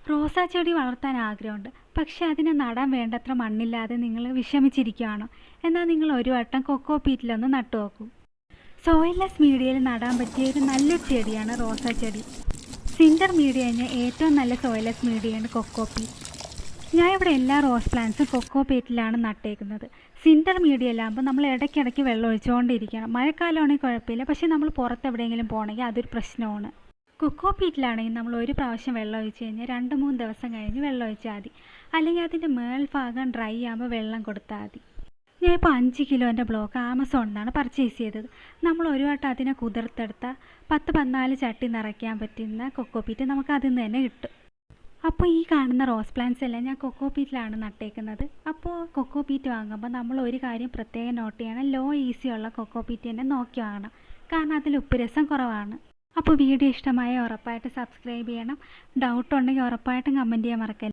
റോസാ ചെടി വളർത്താൻ ആഗ്രഹമുണ്ട്, പക്ഷേ അതിനെ നടാൻ വേണ്ടത്ര മണ്ണില്ലാതെ നിങ്ങൾ വിഷമിച്ചിരിക്കുകയാണോ? എന്നാൽ നിങ്ങൾ ഒരു വട്ടം കൊക്കോ പീറ്റിലൊന്ന് നട്ടു നോക്കൂ. സോയിൽലെസ് മീഡിയയിൽ നടാൻ പറ്റിയ ഒരു നല്ലൊരു ചെടിയാണ് റോസാ ചെടി. സിൻഡർ മീഡിയ കഴിഞ്ഞാൽ ഏറ്റവും നല്ല സോയിൽലെസ് മീഡിയയാണ് കൊക്കോ പീറ്റ്. ഞാൻ ഇവിടെ എല്ലാ റോസ് പ്ലാന്റ്സും കൊക്കോ പീറ്റിലാണ് നട്ടേക്കുന്നത്. സിൻഡർ മീഡിയയിലാകുമ്പോൾ നമ്മൾ ഇടയ്ക്കിടയ്ക്ക് വെള്ളം ഒഴിച്ചുകൊണ്ടിരിക്കണം. മഴക്കാലമാണെങ്കിൽ കുഴപ്പമില്ല, പക്ഷേ നമ്മൾ പുറത്ത് എവിടെയെങ്കിലും പോകണമെങ്കിൽ അതൊരു പ്രശ്നമാണ്. കൊക്കോ പീറ്റിലാണെങ്കിൽ നമ്മൾ ഒരു പ്രാവശ്യം വെള്ളം ഒഴിച്ച് കഴിഞ്ഞാൽ 2-3 ദിവസം കഴിഞ്ഞ് വെള്ളം ഒഴിച്ചാൽ മതി. അല്ലെങ്കിൽ അതിൻ്റെ മേൽഭാഗം ഡ്രൈ ആകുമ്പോൾ വെള്ളം കൊടുത്താൽ മതി. ഞാൻ ഇപ്പോൾ 5 കിലോൻ്റെ ബ്ലോക്ക് ആമസോണിൽ നിന്നാണ് പർച്ചേസ് ചെയ്തത്. നമ്മൾ ഒരു വട്ടം അതിനെ കുതിർത്തെടുത്ത 10-14 ചട്ടി നിറയ്ക്കാൻ പറ്റുന്ന കൊക്കോ പീറ്റ് നമുക്ക് അതിൽ നിന്ന് തന്നെ കിട്ടും. അപ്പോൾ ഈ കാണുന്ന റോസ് പ്ലാന്റ്സ് എല്ലാം ഞാൻ കൊക്കോ പീറ്റിലാണ് നട്ടേക്കുന്നത്. അപ്പോൾ കൊക്കോ പീറ്റ് വാങ്ങുമ്പോൾ നമ്മൾ ഒരു കാര്യം പ്രത്യേകം നോട്ട് ചെയ്യണം. ലോ ഈസി ഉള്ള കൊക്കോ പീറ്റ് തന്നെ നോക്കി വാങ്ങണം, കാരണം അതിൽ ഉപ്പ് രസം കുറവാണ്. അപ്പോൾ വീഡിയോ ഇഷ്ടമായ ഉറപ്പായിട്ട് സബ്സ്ക്രൈബ് ചെയ്യണം. ഡൗട്ട് ഉണ്ടെങ്കിൽ ഉറപ്പായിട്ടും കമൻറ്റ് ചെയ്യാൻ മറക്കരുത്.